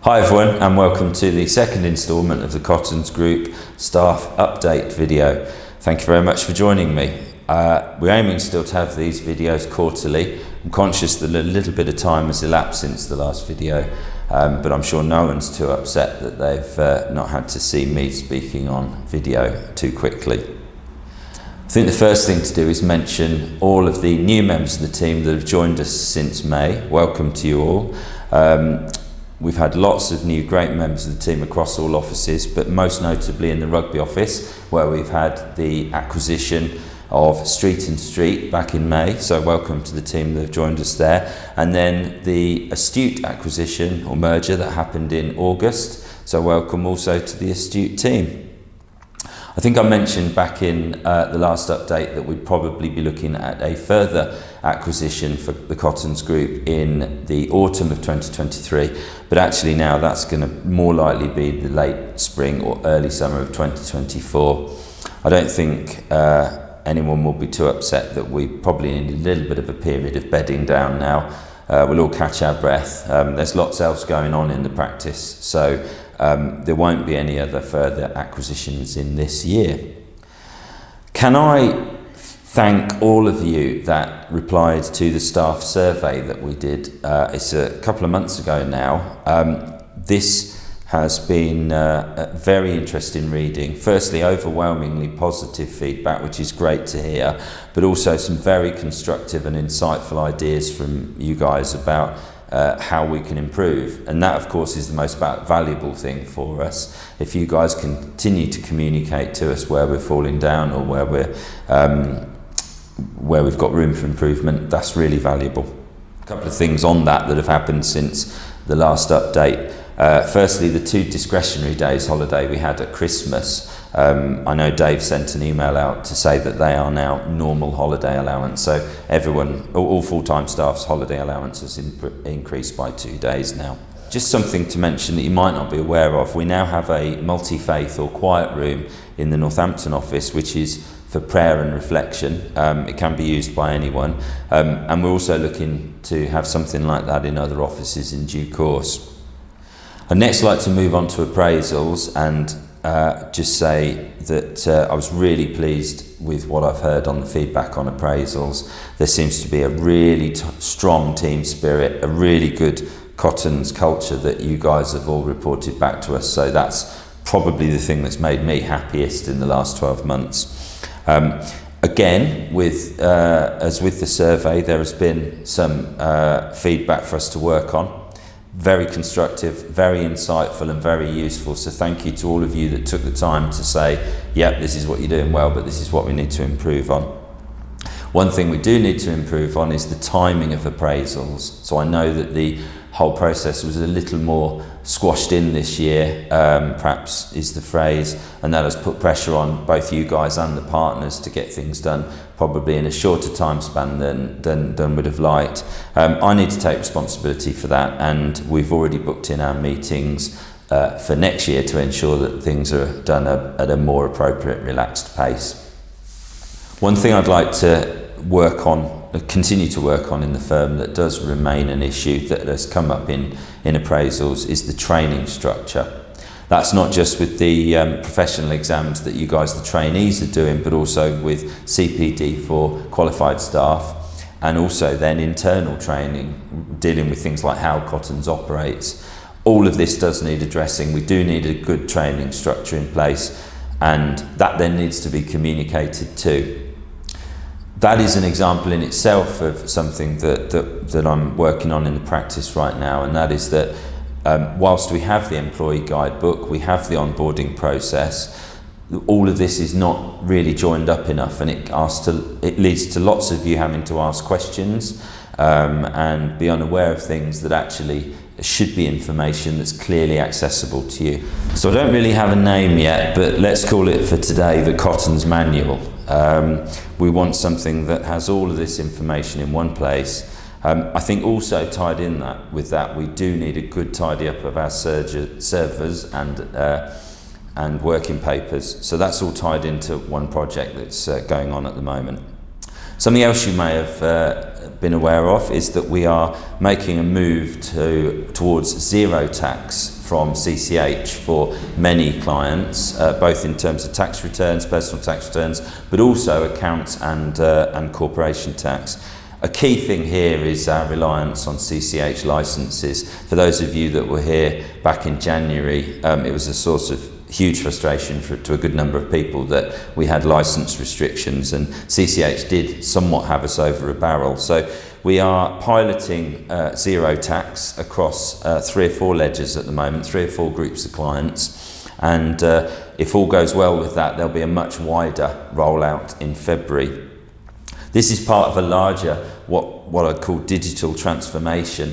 Hi everyone, and welcome to the second instalment of the Cottons Group staff update video. Thank you very much for joining me. We're aiming still to have these videos quarterly. I'm conscious that a little bit of time has elapsed since the last video, but I'm sure no one's too upset that they've not had to see me speaking on video too quickly. I think the first thing to do is mention all of the new members of the team that have joined us since May. Welcome to you all. We've had lots of new great members of the team across all offices, but most notably in the rugby office, where we've had the acquisition of Street and Street back in May. So welcome to the team that have joined us there. And then the Astute acquisition or merger that happened in August. So welcome also to the Astute team. I think I mentioned back in the last update that we'd probably be looking at a further acquisition for the Cottons Group in the autumn of 2023, but actually now that's going to more likely be the late spring or early summer of 2024. I don't think anyone will be too upset that we probably need a little bit of a period of bedding down now. We'll all catch our breath. There's lots else going on in the practice, so there won't be any other further acquisitions in this year. Can I thank all of you that replied to the staff survey that we did? It's a couple of months ago now. This has been very interesting reading. Firstly, overwhelmingly positive feedback, which is great to hear, but also some very constructive and insightful ideas from you guys about how we can improve. And that, of course, is the most valuable thing for us. If you guys continue to communicate to us where we're falling down or where we've got room for improvement, that's really valuable. A couple of things on that have happened since the last update. Firstly, the 2 discretionary days holiday we had at Christmas. I know Dave sent an email out to say that they are now normal holiday allowance. So everyone, all full-time staff's holiday allowance has increased by 2 days now. Just something to mention that you might not be aware of. We now have a multi-faith or quiet room in the Northampton office, which is for prayer and reflection. It can be used by anyone. And we're also looking to have something like that in other offices in due course. I'd next like to move on to appraisals and just say that I was really pleased with what I've heard on the feedback on appraisals. There seems to be a really strong team spirit, a really good Cottons culture that you guys have all reported back to us. So that's probably the thing that's made me happiest in the last 12 months. Again, as with the survey, there has been some feedback for us to work on. Very constructive, very insightful and very useful. So thank you to all of you that took the time to say, yep, this is what you're doing well, but this is what we need to improve on. One thing we do need to improve on is the timing of appraisals. So I know that the whole process was a little more squashed in this year, perhaps is the phrase, and that has put pressure on both you guys and the partners to get things done probably in a shorter time span than we'd have liked. I need to take responsibility for that, and we've already booked in our meetings for next year to ensure that things are done at a more appropriate, relaxed pace. One thing I'd like to continue to work on in the firm that does remain an issue that has come up in appraisals is the training structure. That's not just with the professional exams that you guys, the trainees, are doing, but also with CPD for qualified staff, and also then internal training, dealing with things like how Cottons operates. All of this does need addressing. We do need a good training structure in place, and that then needs to be communicated too. That is an example in itself of something that I'm working on in the practice right now, and that is that whilst we have the employee guidebook, we have the onboarding process, all of this is not really joined up enough, and it leads to lots of you having to ask questions and be unaware of things that actually should be information that's clearly accessible to you. So I don't really have a name yet, but let's call it for today the Cottons Manual. We want something that has all of this information in one place. I think also tied in with that, we do need a good tidy up of our servers and working papers. So that's all tied into one project that's going on at the moment. Something else you may have been aware of is that we are making a move towards zero tax from CCH for many clients, both in terms of tax returns, personal tax returns, but also accounts and corporation tax. A key thing here is our reliance on CCH licences. For those of you that were here back in January, it was a source of huge frustration to a good number of people that we had licence restrictions, and CCH did somewhat have us over a barrel. So we are piloting zero tax across 3 or 4 ledgers at the moment, 3 or 4 groups of clients, and if all goes well with that, there'll be a much wider rollout in February. This is part of a larger, what I'd call digital transformation,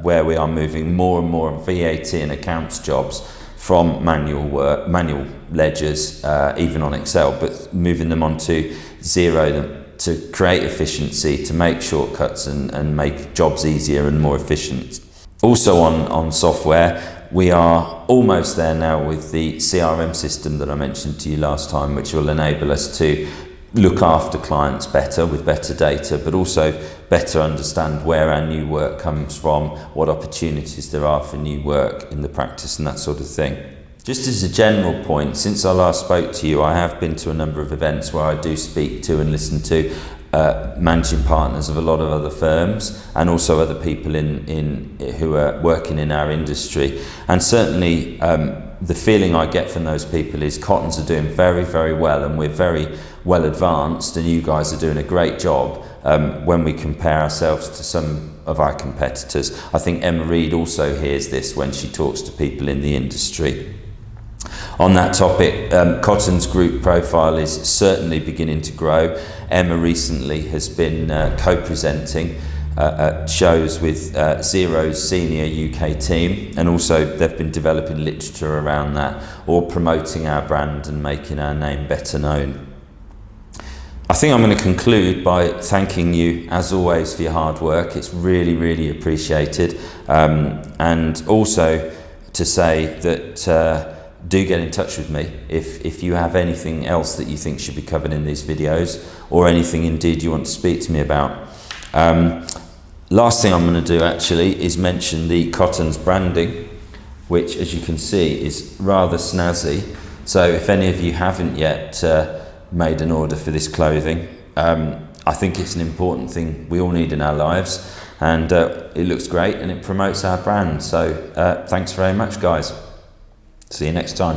where we are moving more and more VAT and accounts jobs from manual ledgers, even on Excel, but moving them onto Xero to create efficiency, to make shortcuts and make jobs easier and more efficient. Also on software, we are almost there now with the CRM system that I mentioned to you last time, which will enable us to look after clients better with better data, but also better understand where our new work comes from, what opportunities there are for new work in the practice and that sort of thing. Just as a general point, since I last spoke to you, I have been to a number of events where I do speak to and listen to managing partners of a lot of other firms, and also other people who are working in our industry. And certainly the feeling I get from those people is Cottons are doing very, very well, and we're very well advanced, and you guys are doing a great job when we compare ourselves to some of our competitors. I think Emma Reid also hears this when she talks to people in the industry. On that topic, Cotton's group profile is certainly beginning to grow. Emma recently has been co-presenting shows with Xero's senior UK team, and also they've been developing literature around that, or promoting our brand and making our name better known. I think I'm going to conclude by thanking you, as always, for your hard work. It's really, really appreciated. And also to say that do get in touch with me if you have anything else that you think should be covered in these videos, or anything indeed you want to speak to me about. Last thing I'm going to do actually is mention the Cottons branding, which, as you can see, is rather snazzy. So if any of you haven't yet made an order for this clothing, I think it's an important thing we all need in our lives, and it looks great and it promotes our brand. So thanks very much, guys. See you next time.